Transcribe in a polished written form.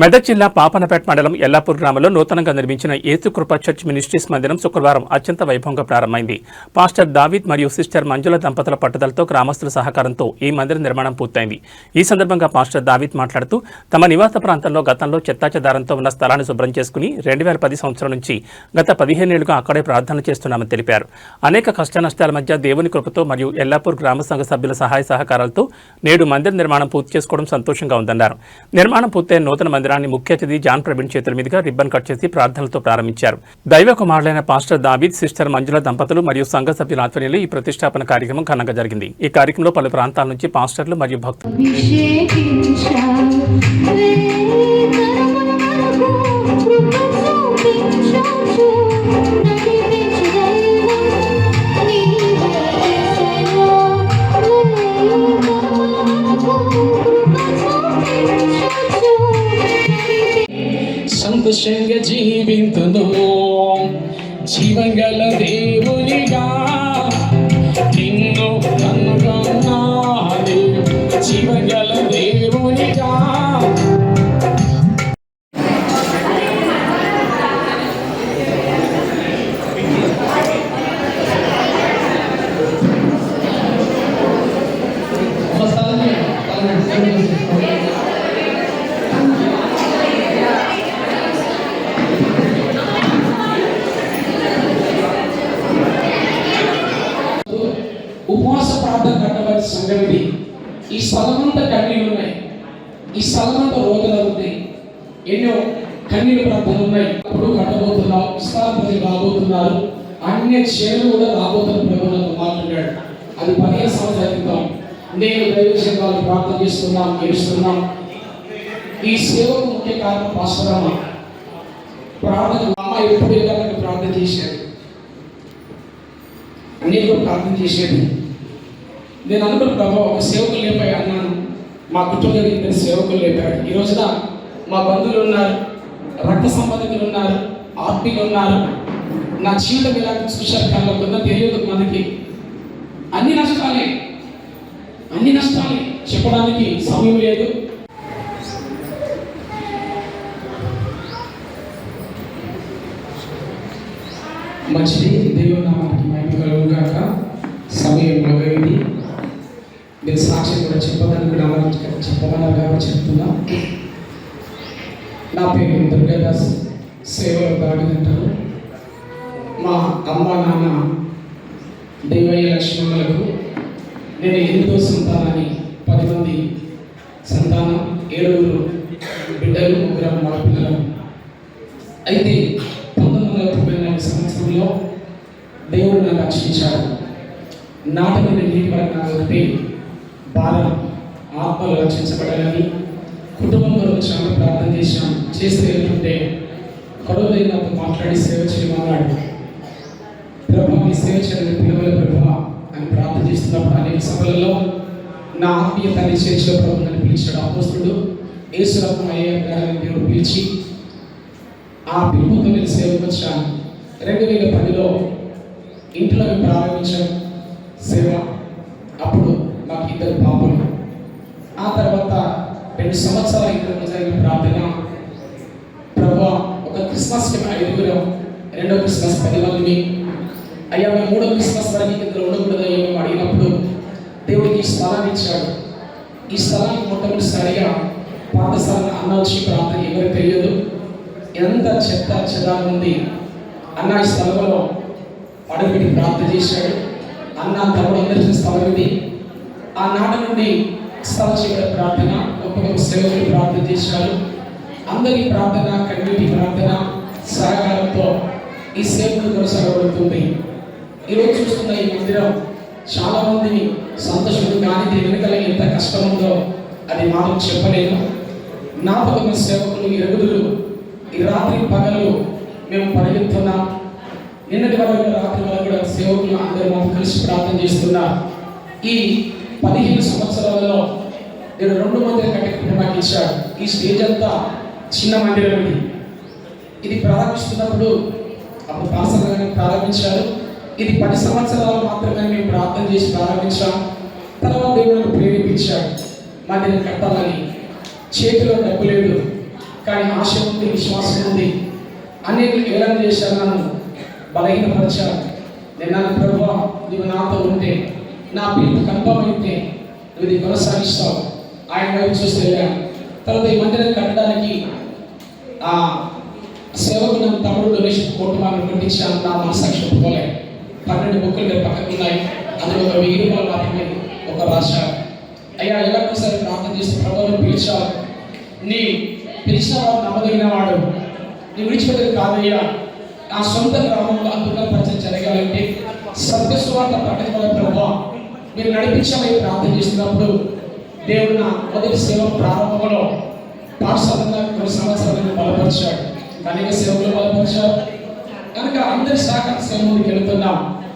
మెదక్ జిల్లా పాపనపేట మండలం ఎల్లాపూర్ గ్రామంలో నూతనంగా నిర్మించిన యేసుకృప చర్చ్ మినిస్ట్రీస్ మందిరం శుక్రవారం అత్యంత వైభవంగా ప్రారంభమైంది. పాస్టర్ దావీద్ మరియు సిస్టర్ మంజుల దంపతుల పట్టుదలతో గ్రామస్తుల సహకారంతో ఈ మందిర నిర్మాణం పూర్తయింది. ఈ సందర్భంగా పాస్టర్ దావీద్ మాట్లాడుతూ తమ నివాస ప్రాంతంలో గతంలో చెత్తాచెదారంతో ఉన్న స్థలాన్ని శుభ్రం చేసుకుని 2010 సంవత్సరం నుంచి గత 15 ఏళ్లుగా అక్కడే ప్రార్థన చేస్తున్నామని తెలిపారు. అనేక కష్టనష్టాల మధ్య దేవుని కృపతో మరియు ఎల్లాపూర్ గ్రామ సంఘ సభ్యుల సహాయ సహకారాలతో నేడు మందిర నిర్మాణం పూర్తి చేసుకోవడం సంతోషంగా ఉందన్నారు. నిర్మాణం పూర్తయిన నూతన మందిరాన్ని ముఖ్య అతిథి జాన్ ప్రవీణ్ చేతుల మీదుగా రిబ్బన్ కట్ చేసి ప్రార్థనలతో ప్రారంభించారు. దైవ కుమారులైన పాస్టర్ దావీద్, సిస్టర్ మంజుల దంపతులు మరియు సంఘ సభ్యుల ఆధ్వర్యంలో ఈ ప్రతిష్టాపన కార్యక్రమం ఘనంగా జరిగింది. ఈ కార్యక్రమంలో పలు ప్రాంతాల నుంచి పాస్టర్లు మరియు భక్తులు సంతోషంగా జీవింతును జీవంగల దేవునిగా నిన్ను కనుగొన్నాను జీవంగల దేవునిగా. ఉపవాస ప్రార్థన కట్టవలసిన సంగతి ఈ స్థలమంతా కన్నీళ్ళు ఉన్నాయి, ఈ స్థలమంతా రోదలు ఉన్నాయి, ఎన్నో కన్నీళ్ళు ప్రార్థనలు ఉన్నాయి. అప్పుడు కట్టబోతున్నాం, విస్తార ప్రజలు రాబోతున్నారు, అన్య చేలు కూడా రాబోతున్న ప్రభుత్వంతో మాట్లాడాడు. అది 15 సంవత్సరాల క్రితం నేను దైవజనాలు ప్రార్థన చేస్తున్నాం, ఏడుస్తున్నాం. ఈ సేవకు ముఖ్య కారణం పాస్టర్ అమ్మ. ప్రార్థన అమ్మ ఎప్పుడు వెళ్ళాలని ప్రార్థన చేశాడు, అన్ని కూడా ప్రార్థన చేసేది. నేను అనుకున్న ప్రభావ ఒక సేవకులు లేపాయి అన్నాను, మా కుటుంబంలో 2 సేవకులు లేపాడు. ఈ రోజున మా బంధువులు ఉన్నారు, రక్త సంబంధికులు ఉన్నారు, ఆత్మీయులు ఉన్నారు. నా జీవితం ఎలా చూశారు కళ్ళ కొన్న తెలియదు మనకి. అన్ని నష్టాలే చెప్పడానికి సమయం లేదు. మంచిది, దేవుని నామానికి మహిమ కలుగును గాక. సమయం మొదలైంది, మీరు సాక్ష్యం కూడా చెప్పమన్నారు కాబట్టి చెప్తున్నా. నా పేరు దుర్గాదాస్, సేవలో దావిద్ అంటారు. మా అమ్మ నాన్న దైవయ్య లక్ష్మణులకు నేను 8వ సంతానాన్ని, 10 మంది సంతానం, 7 బిడ్డలు, 3 మగపిల్లలు. అయితే 1994 సంవత్సరంలో దేవుడు నన్ను రక్షించాడు. నాటమైన నీటి వరకు నాకు ఒకటి బాధ, ఆత్మలు రక్షించబడాలని కుటుంబంలో చాలా ప్రార్థన చేస్తే వెళ్తుంటే కడుపు నాతో మాట్లాడి సేవ చేయమన్నాడు. ప్రభా మీ సేవ చేయడానికి పిలవల ప్రభా అని ప్రార్థన చేస్తున్నప్పుడు అనేక సభలలో నా ఆత్మీయ తండ్రి చేర్చిన ప్రభు నన్ను పిలిచాడు. అపోస్తుడు యేసురత్నం అయ్యే గారిని దేవుడు పిలిచి ఆ పిలుపుతో నేను సేవకు వచ్చాను. 2010లో ఇంట్లో ప్రారంభించాను సేవ. అప్పుడు మాకు 2 పాపలు. ఆ తర్వాత 2 సంవత్సరాల ఇంట్లో జరిగిన ప్రార్థన, ప్రభా ఒక క్రిస్మస్కి 5, 2వ క్రిస్మస్ 10 మందిని, అయ్యా మేము 3వ క్రిస్మస్ వరకు ఇద్దరు ఉండకూడదు అయ్యా మేము అడిగినప్పుడు దేవుడికి ఈ స్థలాన్ని ఇచ్చాడు. ఈ స్థలానికి మొట్టమొదటిసారిగా పాఠశాల అన్న వచ్చి ప్రార్థన ఎవరికి తెలియదు, ఎంత చెత్త చెదారం ఉంది. అన్న ఈ స్థలంలో అడుగుపెట్టి ప్రార్థన చేశాడు. అన్న తమ్ముడు అందరికీ స్థలం ఇది. ఆ నాటి నుండి స్థల చివరి ప్రార్థన, ఒక్కొక్క సేవకులు ప్రార్థన చేశారు. అందరి ప్రార్థన, కమ్యూనిటీ ప్రార్థన సహకారంతో ఈ సేవలు కొనసాగబడుతుంది. ఈరోజు చూస్తున్న ఈ మందిరం చాలా మందిని సంతోషం, కానీ దీని వెనుకల ఎంత కష్టం ఉందో అది మనం చెప్పలేను. 40 మంది సేవకులు, 20 ఈ రాత్రి పగలు మేము పరిగెత్తున్నాం. నిన్నటి వరకు రాత్రి వరకు కూడా సేవకులు అందరూ మాకు కలిసి ప్రార్థన చేస్తున్నారు. ఈ 15 సంవత్సరాలలో నేను 2 మందిని కట్టి మాకు ఇచ్చాడు. ఈ స్టేజ్ అంతా చిన్న మందిరం. ఇది ప్రారంభిస్తున్నప్పుడు అప్పుడు పాసగానే ప్రారంభించారు. ఇది 10 సంవత్సరాలు మాత్రమే మేము ప్రార్థన చేసి ప్రారంభించాం. తర్వాత దేవుడు ప్రేరేపించాడు మందిరం కట్టాలని. చేతిలో డబ్బు లేదు, కానీ ఆశ ఉంది, విశ్వాసం ఉంది. అనేక ఏళ్ళ చేశారు, నన్ను బలహీనపరిచారు. నేను నన్ను ప్రభువా నీవు నాతో ఉంటే, నా పిలుపు కన్ఫర్మ్ అయితే నువ్వు ఇది కొనసాగిస్తావు. ఆయన వైపు చూస్తే వెళ్ళాను. తర్వాత ఈ మందిరం కట్టడానికి ఆ సేవకు నన్ను తమ్ముడు డొనేషన్ కోటి కొట్టించాను. నా మనసాక్షి ఒప్పుకోలే. 12 బుక్కులు మీరు పక్కకు ఉన్నాయి, అందులో ఒక 1000 రూపాయలు మాత్రమే ఒక రాశారు. అయ్యా ఎలాగోసారి ప్రార్థన చేసి ప్రభువును పిలిచావు, నీ పిలిచిన వాడు నమ్మదగిన వాడు, నీ విడిచిపెట్టేది కాదయ్యా. నా సొంత గ్రామంలో అద్భుతాల పరిచయం జరగాలంటే సత్యస్వార్థ ప్రకటన ప్రభావ మీరు నడిపించమని ప్రార్థన చేసినప్పుడు దేవుడు నా మొదటి సేవ ప్రారంభంలో పాఠశాలలో కొన్ని సంవత్సరాలను బలపరిచాడు, అనేక సేవలు బలపరిచాడు. కనుక అందరి సహకార సేవ ముందుకు వెళుతున్నాం.